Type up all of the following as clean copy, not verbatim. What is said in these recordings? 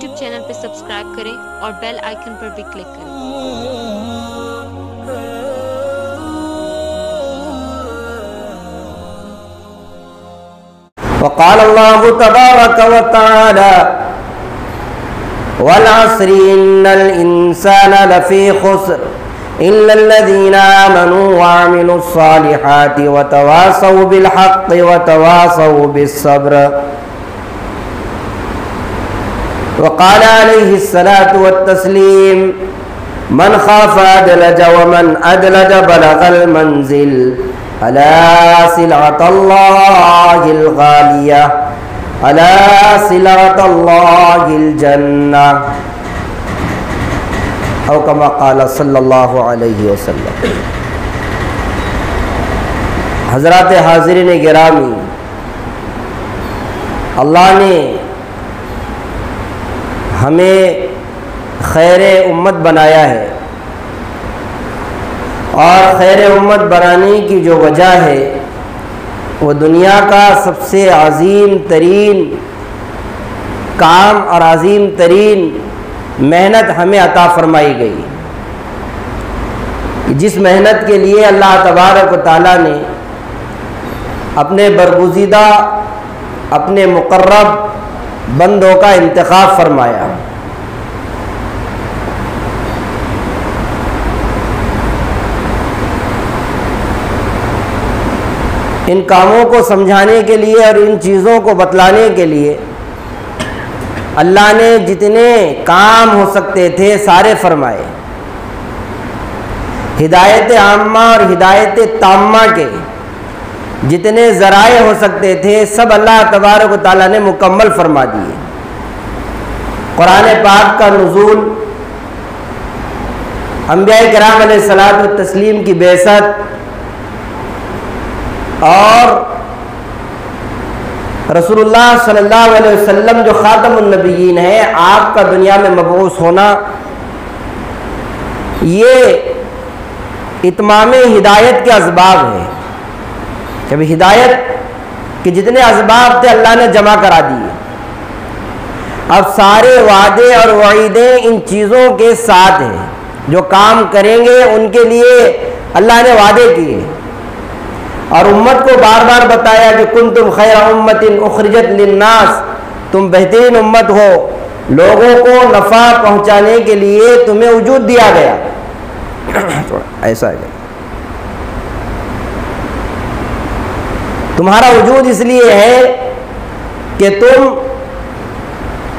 YouTube channel پہ subscribe کریں اور بیل آئیکن پر بھی کلک کریں۔ وقال الله تبارك وتعالى والعصر إن الإنسان لفي خسر إلا الذين آمنوا وعملوا الصالحات وتواصوا بالحق وتواصوا بالصبر۔ وقال عليه الصلاة والتسليم من خاف أدلج ومن أدلج بلغ المنزل ألا سلعة الله الغالية ألا سلعة الله الجنة أو كما قال صلی اللہ علیہ وسلم۔ حضرات حاضرین گرامی، اللہ نے ہمیں خیر امت بنایا ہے، اور خیر امت بنانے کی جو وجہ ہے وہ دنیا کا سب سے عظیم ترین کام اور عظیم ترین محنت ہمیں عطا فرمائی گئی، جس محنت کے لیے اللہ تبارک و تعالیٰ نے اپنے برگزیدہ اپنے مقرب بندوں کا انتخاب فرمایا۔ ان کاموں کو سمجھانے کے لیے اور ان چیزوں کو بتلانے کے لیے اللہ نے جتنے کام ہو سکتے تھے سارے فرمائے۔ ہدایت عامہ اور ہدایت تامہ کے جتنے ذرائع ہو سکتے تھے سب اللہ تبارک و تعالیٰ نے مکمل فرما دیے۔ قرآن پاک کا نزول، انبیاء کرام علیہ الصلاۃ والتسلیم کی بعثت، اور رسول اللہ صلی اللہ علیہ وسلم جو خاتم النبیین ہے، آپ کا دنیا میں مبعوث ہونا، یہ اتمام ہدایت کے اسباب ہیں۔ جب ہدایت کے جتنے اسباب تھے اللہ نے جمع کرا دیے، اب سارے وعدے اور وعیدیں ان چیزوں کے ساتھ ہیں۔ جو کام کریں گے ان کے لیے اللہ نے وعدے کیے، اور امت کو بار بار بتایا کہ کنتم خیر امت اخرجت للناس، تم بہترین امت ہو، لوگوں کو نفع پہنچانے کے لیے تمہیں وجود دیا گیا۔ ایسا ہے، تمہارا وجود اس لیے ہے کہ تم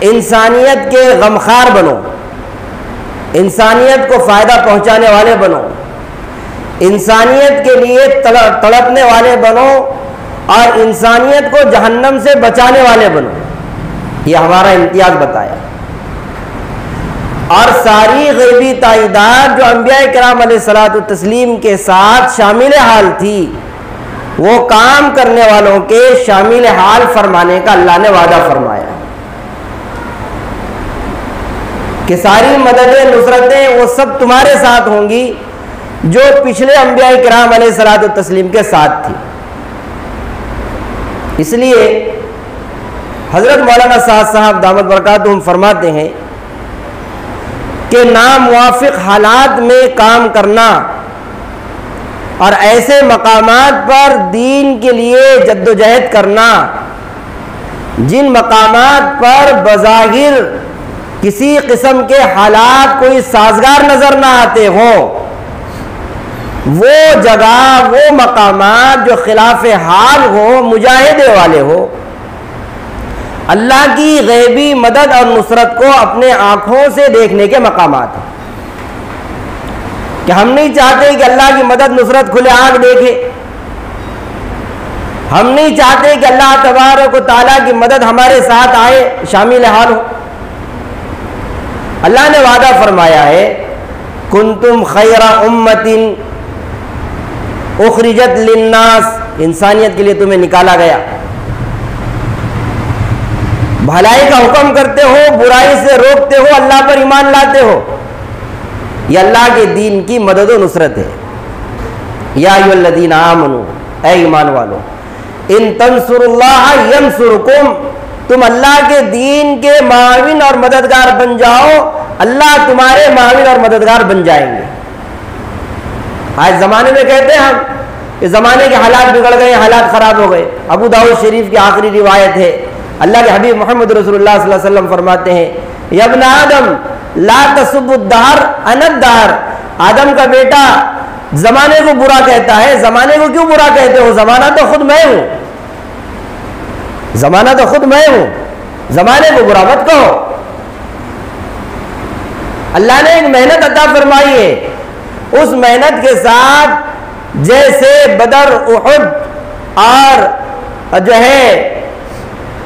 انسانیت کے غمخوار بنو، انسانیت کو فائدہ پہنچانے والے بنو، انسانیت کے لیے تڑپنے والے بنو، اور انسانیت کو جہنم سے بچانے والے بنو۔ یہ ہمارا امتیاز بتایا، اور ساری غیبی تائیدات جو انبیاء کرام علیہ الصلاۃ والتسلیم کے ساتھ شامل حال تھی، وہ کام کرنے والوں کے شامل حال فرمانے کا اللہ نے وعدہ فرمایا کہ ساری مددیں نصرتیں وہ سب تمہارے ساتھ ہوں گی جو پچھلے انبیاء کرام علیہ الصلاۃ والتسلیم کے ساتھ تھی۔ اس لیے حضرت مولانا سعد صاحب دامت برکاتہم فرماتے ہیں کہ ناموافق حالات میں کام کرنا اور ایسے مقامات پر دین کے لیے جدوجہد کرنا جن مقامات پر بظاہر کسی قسم کے حالات کوئی سازگار نظر نہ آتے ہوں، وہ جگہ، وہ مقامات جو خلاف حال ہو، مجاہدے والے ہو، اللہ کی غیبی مدد اور نصرت کو اپنے آنکھوں سے دیکھنے کے مقامات ہیں۔ کہ ہم نہیں چاہتے کہ اللہ کی مدد نصرت کھلے آنکھ دیکھے، ہم نہیں چاہتے کہ اللہ تبارک و تعالیٰ کی مدد ہمارے ساتھ آئے، شامل حال ہو۔ اللہ نے وعدہ فرمایا ہے کنتم خیر امت اخرجت للناس، انسانیت کے لیے تمہیں نکالا گیا، بھلائی کا حکم کرتے ہو، برائی سے روکتے ہو، اللہ پر ایمان لاتے ہو، یہ اللہ کے دین کی مدد و نصرت ہے۔ یا ایھا الذین آمنوا، اے ایمان والو، ان تنصروا اللہ ینصرکم، تم اللہ کے دین کے معاون اور مددگار بن جاؤ، اللہ تمہارے معاون اور مددگار بن جائیں گے۔ آج زمانے میں کہتے ہیں ہم کہ زمانے کے حالات بگڑ گئے، حالات خراب ہو گئے۔ ابو داؤد شریف کی آخری روایت ہے، اللہ کے حبیب محمد رسول اللہ صلی اللہ علیہ وسلم فرماتے ہیں، یا ابن آدم لا تسب الدہر انا الدہر، آدم کا بیٹا زمانے کو برا کہتا ہے، زمانے کو کیوں برا کہتے ہو؟ زمانہ تو خود میں ہوں، زمانہ تو خود میں ہوں، زمانے کو برا مت کہو۔ اللہ نے ایک محنت عطا فرمائی ہے، اس محنت کے ساتھ جیسے بدر، احد اور جو ہے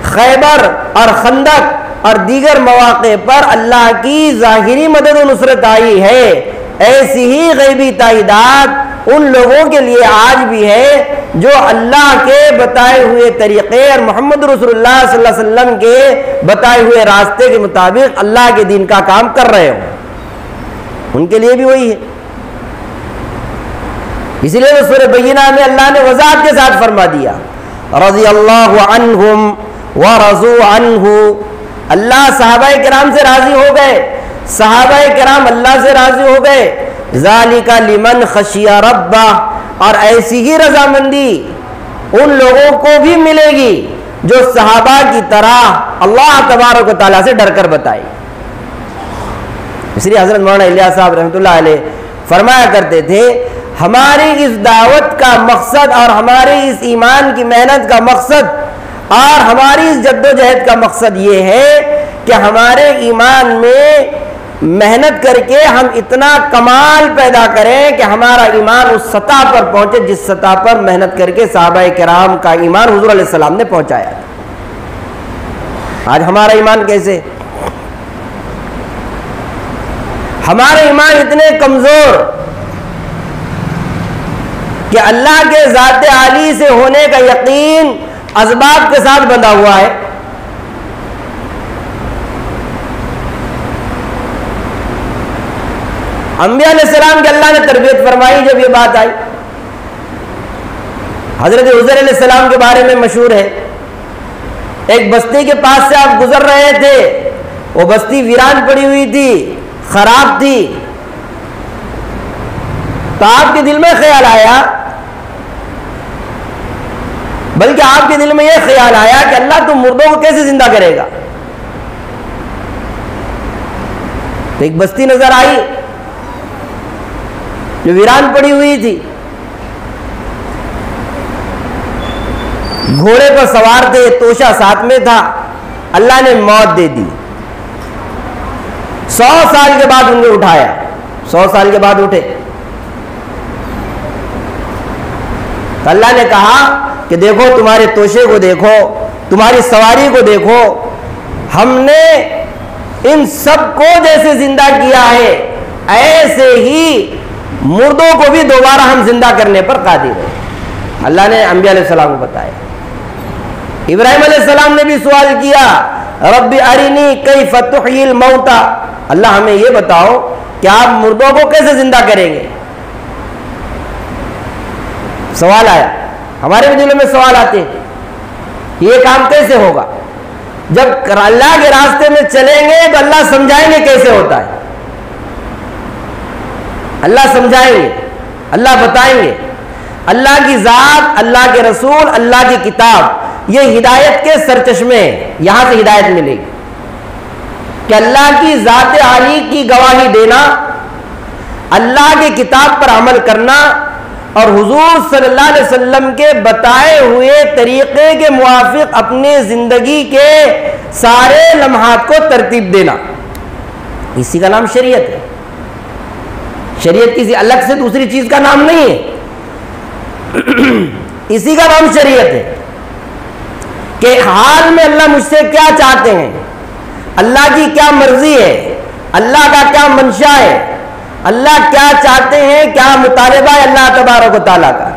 خیبر اور خندق اور دیگر مواقع پر اللہ کی ظاہری مدد و نصرت آئی ہے، ایسی ہی غیبی تائیدات ان لوگوں کے لیے آج بھی ہے جو اللہ کے بتائے ہوئے طریقے اور محمد رسول اللہ صلی اللہ علیہ وسلم کے بتائے ہوئے راستے کے مطابق اللہ کے دین کا کام کر رہے ہو، ان کے لیے بھی وہی ہے۔ اسی لیے سورہ بینہ میں اللہ نے وضاحت کے ساتھ فرما دیا، رضی اللہ عنہم ورضوا عنہ، اللہ صحابہ کرام سے راضی ہو گئے، صحابہ کرام اللہ سے راضی ہو گئے، ذالک لمن خشی ربہ، اور ایسی ہی رضامندی ان لوگوں کو بھی ملے گی جو صحابہ کی طرح اللہ تبارک و تعالیٰ سے ڈر کر بتائے۔ اس لیے حضرت مولانا الیاس صاحب رحمۃ اللہ علیہ فرمایا کرتے تھے، ہماری اس دعوت کا مقصد اور ہماری اس ایمان کی محنت کا مقصد اور ہماری اس جد و جہد کا مقصد یہ ہے کہ ہمارے ایمان میں محنت کر کے ہم اتنا کمال پیدا کریں کہ ہمارا ایمان اس سطح پر پہنچے جس سطح پر محنت کر کے صحابہ کرام کا ایمان حضور علیہ السلام نے پہنچایا۔ آج ہمارا ایمان کیسے؟ ہمارے ایمان اتنے کمزور کہ اللہ کے ذات عالی سے ہونے کا یقین اسباب کے ساتھ بندھا ہوا ہے۔ انبیاء علیہ السلام کے اللہ نے تربیت فرمائی جب یہ بات آئی۔ حضرت عزیر علیہ السلام کے بارے میں مشہور ہے، ایک بستی کے پاس سے آپ گزر رہے تھے، وہ بستی ویران پڑی ہوئی تھی، خراب تھی، تو آپ کے دل میں خیال آیا، بلکہ آپ کے دل میں یہ خیال آیا کہ اللہ تم مردوں کو کیسے زندہ کرے گا؟ تو ایک بستی نظر آئی جو ویران پڑی ہوئی تھی، گھوڑے پر سوار تھے، توشہ ساتھ میں تھا، اللہ نے موت دے دی۔ 100 سال کے بعد انہیں اٹھایا، 100 سال کے بعد اٹھے تو اللہ نے کہا کہ دیکھو تمہارے توشے کو دیکھو، تمہاری سواری کو دیکھو، ہم نے ان سب کو جیسے زندہ کیا ہے ایسے ہی مردوں کو بھی دوبارہ ہم زندہ کرنے پر قادر ہیں۔ اللہ نے انبیاء علیہ السلام کو بتایا۔ ابراہیم علیہ السلام نے بھی سوال کیا، رب ارنی کیف تحیی الموتى، اللہ ہمیں یہ بتاؤ کہ آپ مردوں کو کیسے زندہ کریں گے؟ سوال آیا، ہمارے بھی دلوں میں سوال آتے ہیں، یہ کام کیسے ہوگا؟ جب اللہ کے راستے میں چلیں گے تو اللہ سمجھائیں گے کیسے ہوتا ہے، اللہ سمجھائیں گے، اللہ بتائیں گے۔ اللہ کی ذات، اللہ کے رسول، اللہ کی کتاب، یہ ہدایت کے سرچشمے ہیں، یہاں سے ہدایت ملے گی کہ اللہ کی ذات عالی کی گواہی دینا، اللہ کی کتاب پر عمل کرنا اور حضور صلی اللہ علیہ وسلم کے بتائے ہوئے طریقے کے موافق اپنی زندگی کے سارے لمحات کو ترتیب دینا، اسی کا نام شریعت ہے۔ شریعت کسی الگ سے دوسری چیز کا نام نہیں ہے، اسی کا نام شریعت ہے کہ حال میں اللہ مجھ سے کیا چاہتے ہیں، اللہ کی کیا مرضی ہے، اللہ کا کیا منشا ہے، اللہ کیا چاہتے ہیں، کیا مطالبہ ہے اللہ تبارک و تعالیٰ کا۔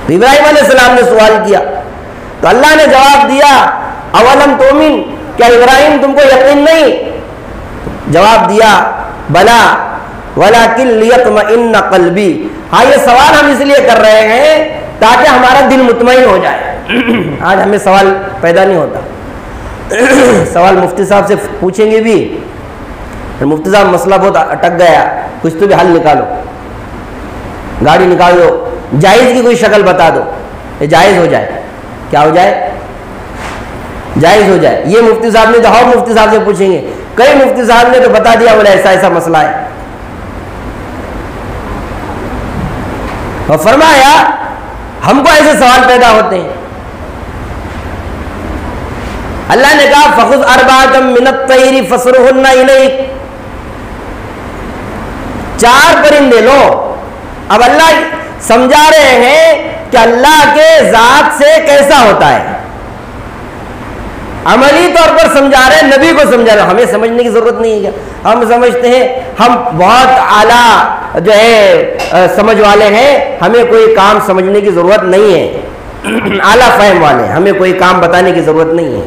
تو ابراہیم علیہ السلام نے سوال کیا تو اللہ نے جواب دیا، اولم تؤمن، کیا ابراہیم تم کو یقین نہیں؟ جواب دیا، بلا ولکن لیطمئن قلبی، ہاں یہ سوال ہم اس لیے کر رہے ہیں تاکہ ہمارا دل مطمئن ہو جائے۔ آج ہمیں سوال پیدا نہیں ہوتا، سوال مفتی صاحب سے پوچھیں گے بھی، مفتی صاحب مسئلہ بہت اٹک گیا، کچھ تو بھی حل نکالو، گاڑی نکال دو، جائز کی کوئی شکل بتا دو، یہ جائز ہو جائے، کیا ہو جائے؟ جائز ہو جائے۔ یہ مفتی صاحب نے تو اور مفتی صاحب سے پوچھیں گے، کئی مفتی صاحب نے تو بتا دیا بولے ایسا ایسا مسئلہ ہے، اور فرمایا ہم کو ایسے سوال پیدا ہوتے ہیں۔ اللہ نے کہا فخذ اربعۃ من الطیر فصرهن الیک، 4 پرندے لو۔ اب اللہ سمجھا رہے ہیں کہ اللہ کے ذات سے کیسا ہوتا ہے، عملی طور پر سمجھا رہے ہیں، نبی کو سمجھا رہے ہیں، ہمیں سمجھنے کی ضرورت نہیں ہے، ہم سمجھتے ہیں ہم بہت اعلیٰ جو ہے سمجھ والے ہیں، ہمیں کوئی کام سمجھنے کی ضرورت نہیں ہے، اعلیٰ فہم والے، ہمیں کوئی کام بتانے کی ضرورت نہیں ہے۔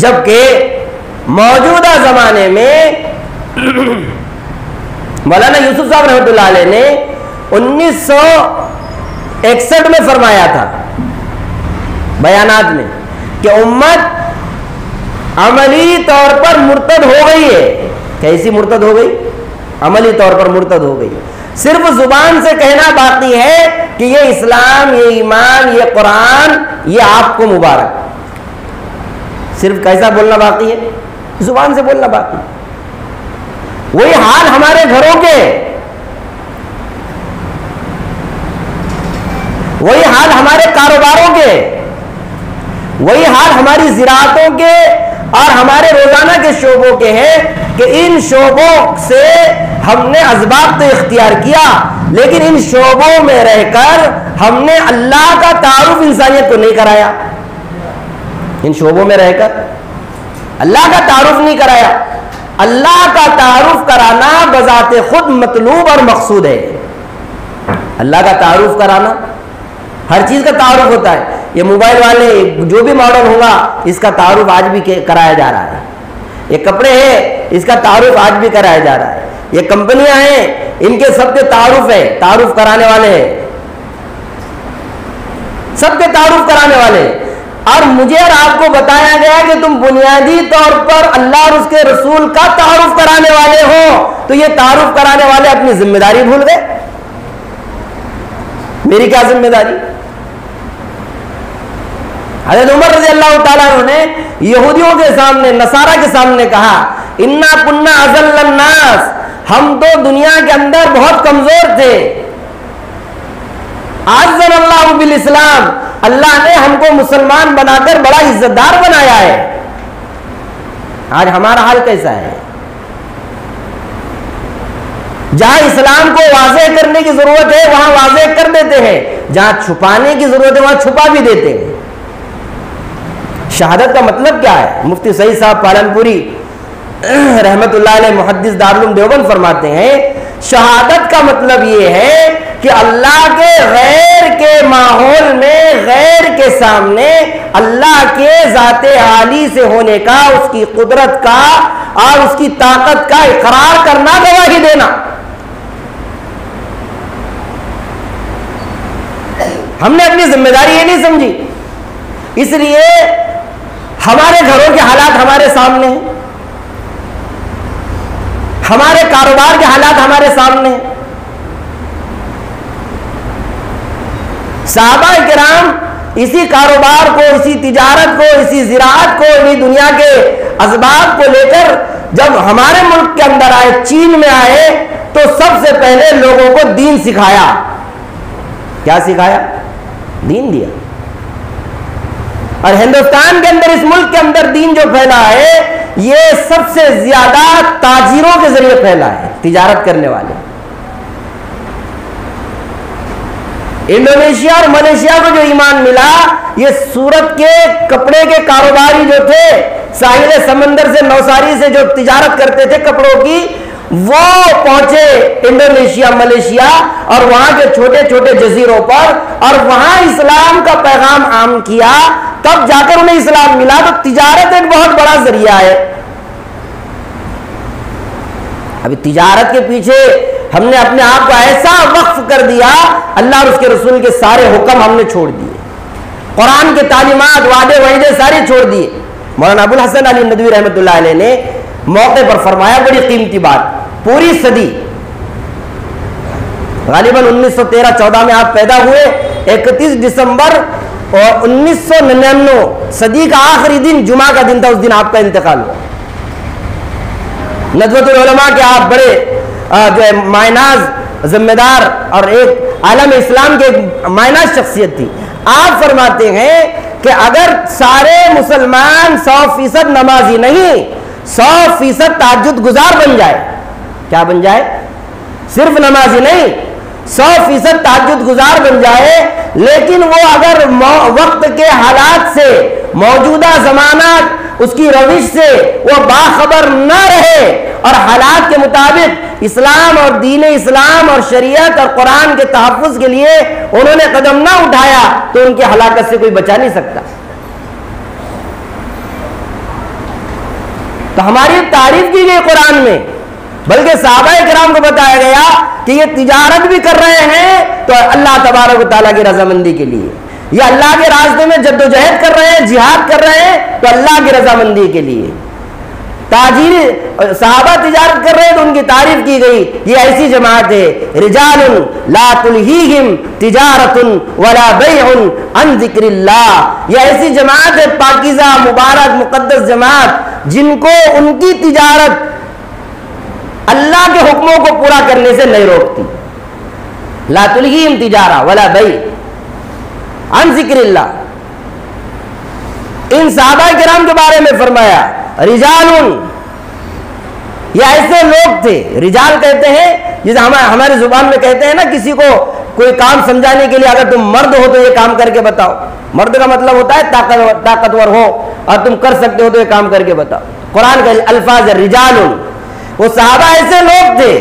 جبکہ موجودہ زمانے میں مولانا یوسف صاحب رحمۃ اللہ علیہ نے 1961 میں فرمایا تھا بیانات میں کہ امت عملی طور پر مرتد ہو گئی ہے۔ کیسی مرتد ہو گئی؟ عملی طور پر مرتد ہو گئی، صرف زبان سے کہنا باقی ہے کہ یہ اسلام، یہ ایمان، یہ قرآن، یہ آپ کو مبارک، صرف کیسا بولنا باقی ہے؟ زبان سے بولنا باقی۔ وہی حال ہمارے گھروں کے، وہی حال ہمارے کاروباروں کے، وہی حال ہماری زراعتوں کے اور ہمارے روزانہ کے شعبوں کے ہیں کہ ان شعبوں سے ہم نے اسباب تو اختیار کیا، لیکن ان شعبوں میں رہ کر ہم نے اللہ کا تعارف انسانیت کو نہیں کرایا، ان شعبوں میں رہ کر اللہ کا تعارف نہیں کرایا۔ اللہ کا تعارف کرانا بذات خود مطلوب اور مقصود ہے، اللہ کا تعارف کرانا، ہر چیز کا تعارف ہوتا ہے۔ یہ موبائل والے جو بھی ماڈل ہوگا اس کا تعارف آج بھی کرایا جا رہا ہے، یہ کپڑے ہیں اس کا تعارف آج بھی کرایا جا رہا ہے، یہ کمپنیاں ہیں ان کے سب کے تعارف ہے، تعارف کرانے والے ہیں، سب کے تعارف کرانے والے۔ اور مجھے اور آپ کو بتایا گیا کہ تم بنیادی طور پر اللہ اور اس کے رسول کا تعارف کرانے والے ہو، تو یہ تعارف کرانے والے اپنی ذمہ داری بھول گئے۔ میری کیا ذمہ داری؟ حضرت عمر رضی اللہ تعالیٰ عنہ نے یہودیوں کے سامنے، نصارہ کے سامنے کہا انا کنا اذل الناس، ہم تو دنیا کے اندر بہت کمزور تھے، اعزنا اللہ بالاسلام، اللہ نے ہم کو مسلمان بنا کر بڑا عزت دار بنایا ہے۔ آج ہمارا حال کیسا ہے؟ جہاں اسلام کو واضح کرنے کی ضرورت ہے وہاں واضح کر دیتے ہیں، جہاں چھپانے کی ضرورت ہے وہاں چھپا بھی دیتے ہیں۔ شہادت کا مطلب کیا ہے؟ مفتی سعید صاحب پالنپوری رحمت اللہ علیہ محدث دارالعلوم دیوبند فرماتے ہیں شہادت کا مطلب یہ ہے کہ اللہ کے غیر کے ماحول میں، غیر کے سامنے اللہ کے ذات عالی سے ہونے کا، اس کی قدرت کا اور اس کی طاقت کا اقرار کرنا، گواہی دینا۔ ہم نے اپنی ذمہ داری یہ نہیں سمجھی، اس لیے ہمارے گھروں کے حالات ہمارے سامنے ہیں، ہمارے کاروبار کے حالات ہمارے سامنے ہیں۔ صحابہ کرام اسی کاروبار کو، اسی تجارت کو، اسی زراعت کو، اسی دنیا کے اسباب کو لے کر جب ہمارے ملک کے اندر آئے، چین میں آئے، تو سب سے پہلے لوگوں کو دین سکھایا۔ کیا سکھایا؟ دین دیا۔ اور ہندوستان کے اندر، اس ملک کے اندر دین جو پھیلا ہے یہ سب سے زیادہ تاجروں کے ذریعے پھیلا ہے، تجارت کرنے والے۔ انڈونیشیا اور ملیشیا کو جو ایمان ملا، یہ سورت کے کپڑے کے کاروباری جو تھے، ساحل سمندر سے، نوساری سے جو تجارت کرتے تھے کپڑوں کی، وہ پہنچے انڈونیشیا، ملیشیا اور وہاں کے چھوٹے چھوٹے جزیروں پر، اور وہاں اسلام کا پیغام عام کیا، تب جا کر انہیں اسلام ملا۔ تو تجارت ایک بہت بڑا ذریعہ ہے۔ ابھی تجارت کے پیچھے ہم نے اپنے آپ کو ایسا وقف کر دیا، اللہ اور اس کے رسول کے سارے حکم ہم نے چھوڑ دیے، قرآن کے تعلیمات وعدے وعیدے سارے چھوڑ دیے۔ مولانا ابو الحسن علی ندوی رحمۃ اللہ علیہ نے موقع پر فرمایا بڑی قیمتی بات، پوری صدی غالباً 1913-14 میں آپ پیدا ہوئے، 31 دسمبر اور 1999 صدی کا آخری دن جمعہ کا دن تھا، اس دن آپ کا انتقال ہوا۔ ندوۃ العلماء کے آپ بڑے جو ہے مائناز ذمہ دار اور ایک عالم اسلام کے مائناز شخصیت تھی۔ آپ فرماتے ہیں کہ اگر سارے مسلمان 100% نمازی نہیں، 100% تہجد گزار بن جائے، کیا بن جائے؟ صرف نمازی نہیں، 100% تہجد گزار بن جائے، لیکن وہ اگر وقت کے حالات سے، موجودہ زمانات، اس کی روش سے وہ باخبر نہ رہے اور حالات کے مطابق اسلام اور دین اسلام اور شریعت اور قرآن کے تحفظ کے لیے انہوں نے قدم نہ اٹھایا تو ان کی ہلاکت سے کوئی بچا نہیں سکتا۔ تو ہماری تعریف کی گئی قرآن میں، بلکہ صحابہ کرام کو بتایا گیا کہ یہ تجارت بھی کر رہے ہیں تو اللہ تبارک و تعالیٰ کی رضامندی کے لیے، یہ اللہ کے راستے میں جدوجہد کر رہے ہیں، جہاد کر رہے ہیں تو اللہ کی رضامندی کے لیے۔ صحابہ تجارت کر رہے ہیں تو ان کی تعریف کی گئی، یہ ایسی جماعت ہے، رجال لا تلہیہم تجارت ولا بیع عن ذکر اللہ، یہ ایسی جماعت ہے، پاکیزہ مبارک مقدس جماعت، جن کو ان کی تجارت اللہ کے حکموں کو پورا کرنے سے نہیں روکتی۔ لا تلہیہم تجارہ ولا بیع عن ذکر اللہ۔ ان صحابہ کرام کے بارے میں فرمایا رجال، یہ ایسے لوگ تھے، رجال کہتے ہیں جسے ہماری زبان میں کہتے ہیں نا کسی کو کوئی کام سمجھانے کے لیے، اگر تم مرد ہو تو یہ کام کر کے بتاؤ۔ مرد کا مطلب ہوتا ہے طاقتور ہو اور تم کر سکتے ہو تو یہ کام کر کے بتاؤ۔ قرآن کا الفاظ ہے رجال، وہ صحابہ ایسے لوگ تھے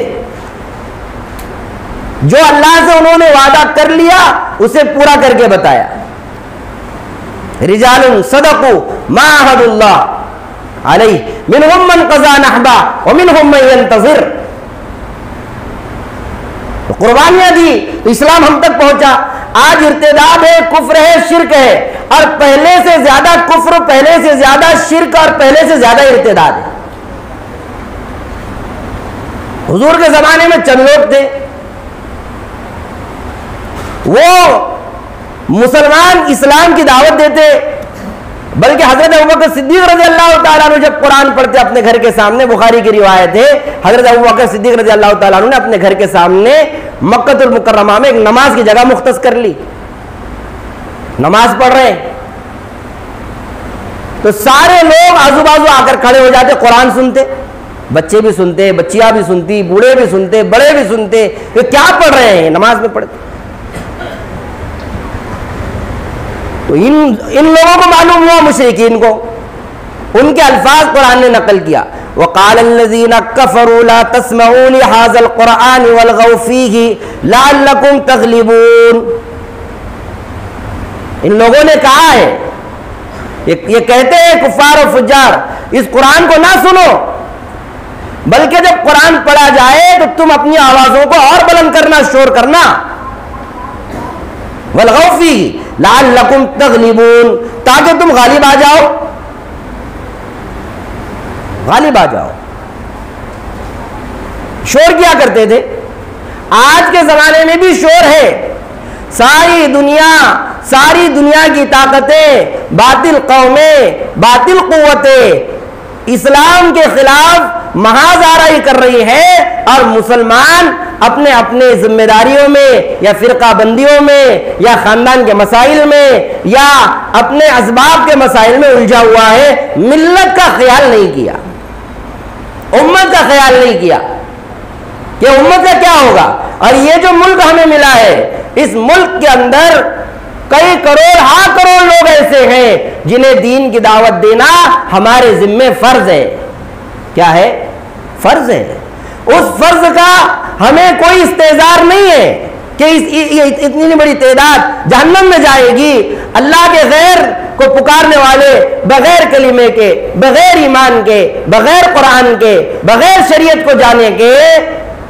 جو اللہ سے انہوں نے وعدہ کر لیا اسے پورا کر کے بتایا۔ رجال صدقوا ما عاهدوا اللہ علیہ منہم من قضى نحبہ ومنہم من ينتظر۔ قربانیاں دی تو اسلام ہم تک پہنچا۔ آج ارتداد ہے، کفر ہے، شرک ہے، اور پہلے سے زیادہ کفر، پہلے سے زیادہ شرک اور پہلے سے زیادہ ارتداد ہے۔ حضور کے زمانے میں چند لوگ تھے، وہ مسلمان اسلام کی دعوت دیتے، بلکہ حضرت ابوبکر صدیق رضی اللہ تعالیٰ عنہ جب قرآن پڑھتے اپنے گھر کے سامنے، بخاری کی روایت ہے، حضرت ابوبکر صدیق رضی اللہ تعالیٰ عنہ نے اپنے گھر کے سامنے مکہ المکرمہ میں ایک نماز کی جگہ مختص کر لی، نماز پڑھ رہے ہیں تو سارے لوگ آزو بازو آ کر کھڑے ہو جاتے، قرآن سنتے، بچے بھی سنتے، بچیاں بھی سنتی، بوڑھے بھی سنتے، بڑے بھی سنتے، یہ کیا پڑھ رہے ہیں؟ نماز میں پڑھتے۔ تو ان لوگوں کو معلوم ہوا، مشرکین کو، ان کے الفاظ قرآن نے نقل کیا، وَقَالَ الَّذِينَ كَفَرُوا لَا تَسْمَعُوا لِهَذَا الْقُرْآنِ وَالْغَوْا فِيهِ لَعَلَّكُمْ تَغْلِبُونَ۔ ان لوگوں نے کہا ہے، یہ کہتے ہیں کفار و فجار، اس قرآن کو نہ سنو، بلکہ جب قرآن پڑھا جائے تو تم اپنی آوازوں کو اور بلند کرنا، شور کرنا، وَالْغَوْا فِيهِ لَعَلَّكُمْ تَغْلِبُونَ، تاکہ تم غالب آ جاؤ، غالب آ جاؤ۔ شور کیا کرتے تھے؟ آج کے زمانے میں بھی شور ہے، ساری دنیا کی طاقتیں، باطل قومیں، باطل قوتیں اسلام کے خلاف محاذ آرائی کر رہی ہے، اور مسلمان اپنے اپنے ذمہ داریوں میں یا فرقہ بندیوں میں یا خاندان کے مسائل میں یا اپنے اسباب کے مسائل میں الجھا ہوا ہے، ملت کا خیال نہیں کیا، امت کا خیال نہیں کیا کہ امت کا کیا ہوگا۔ اور یہ جو ملک ہمیں ملا ہے، اس ملک کے اندر کئی کروڑ لوگ ایسے ہیں جنہیں دین کی دعوت دینا ہمارے ذمہ فرض ہے۔ کیا ہے؟ فرض ہے۔ اس فرض کا ہمیں کوئی استحضار نہیں ہے، کہ اتنی بڑی تعداد جہنم میں جائے گی، اللہ کے غیر کو پکارنے والے، بغیر کلمے کے، بغیر ایمان کے، بغیر قرآن کے، بغیر شریعت کو جانے کے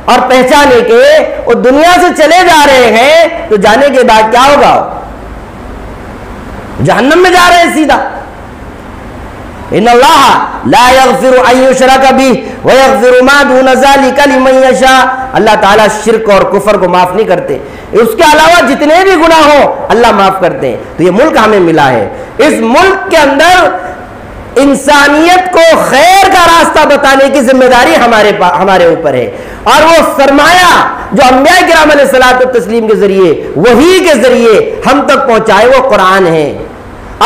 اور پہچانے کے وہ دنیا سے چلے جا رہے ہیں، تو جانے کے بعد کیا ہوگا؟ جہنم میں جا رہے ہیں سیدھا۔ ان اللہ لا یغفر ان یشرک بہ ویغفر ما دون ذلک لمن یشاء، اللہ تعالیٰ شرک اور کفر کو معاف نہیں کرتے، اس کے علاوہ جتنے بھی گناہ ہو اللہ معاف کرتے ہیں۔ تو یہ ملک ہمیں ملا ہے، اس ملک کے اندر انسانیت کو خیر کا راستہ بتانے کی ذمہ داری ہمارے اوپر ہے، اور وہ سرمایہ جو انبیاء کرام علیہ الصلوۃ والتسلیم کے ذریعے، وحی کے ذریعے ہم تک پہنچائے وہ قرآن ہے،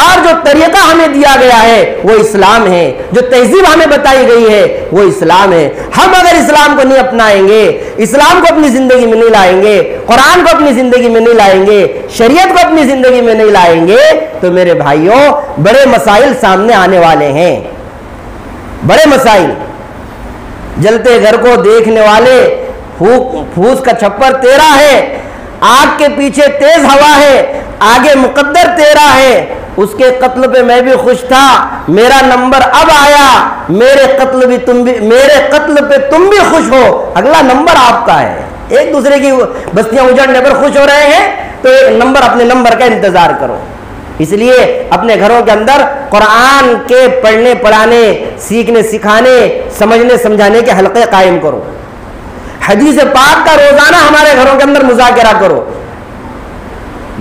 اور جو طریقہ ہمیں دیا گیا ہے وہ اسلام ہے، جو تہذیب ہمیں بتائی گئی ہے وہ اسلام ہے۔ ہم اگر اسلام کو نہیں اپنائیں گے، اسلام کو اپنی زندگی میں نہیں لائیں گے، قرآن کو اپنی زندگی میں نہیں لائیں گے، شریعت کو اپنی زندگی میں نہیں لائیں گے، تو میرے بھائیوں بڑے مسائل سامنے آنے والے ہیں، بڑے مسائل۔ جلتے گھر کو دیکھنے والے، پھوس کا چھپر تیرا ہے، آگ کے پیچھے تیز ہوا ہے، آگے مقدر تیرا ہے، اس کے قتل پہ میں بھی خوش تھا، میرا نمبر اب آیا، میرے قتل پہ تم بھی خوش ہو، اگلا نمبر آپ کا ہے۔ ایک دوسرے کی بستیاں اجڑنے پر خوش ہو رہے ہیں تو ایک نمبر، اپنے نمبر کا انتظار کرو۔ اس لیے اپنے گھروں کے اندر قرآن کے پڑھنے پڑھانے، سیکھنے سکھانے، سمجھنے سمجھانے کے حلقے قائم کرو، حدیث پاک کا روزانہ ہمارے گھروں کے اندر مذاکرہ کرو،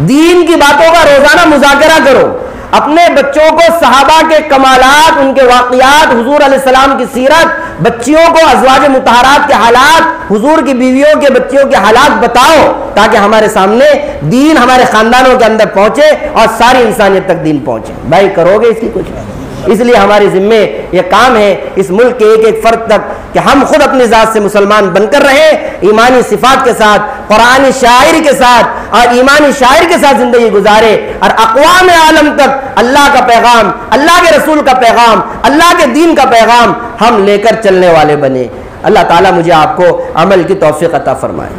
دین کی باتوں کا روزانہ مذاکرہ کرو، اپنے بچوں کو صحابہ کے کمالات، ان کے واقعات، حضور علیہ السلام کی سیرت، بچیوں کو ازواج مطہرات کے حالات، حضور کی بیویوں کے بچیوں کے حالات بتاؤ، تاکہ ہمارے سامنے دین ہمارے خاندانوں کے اندر پہنچے اور ساری انسانیت تک دین پہنچے۔ بھائی کرو گے اس کی کچھ؟ اس لیے ہمارے ذمے یہ کام ہے اس ملک کے ایک ایک فرد تک کہ ہم خود اپنی ذات سے مسلمان بن کر رہیں، ایمانی صفات کے ساتھ، قرآنی شاعری کے ساتھ اور ایمانی شاعری کے ساتھ زندگی گزارے، اور اقوام عالم تک اللہ کا پیغام، اللہ کے رسول کا پیغام، اللہ کے دین کا پیغام ہم لے کر چلنے والے بنے۔ اللہ تعالیٰ مجھے آپ کو عمل کی توفیق عطا فرمائے۔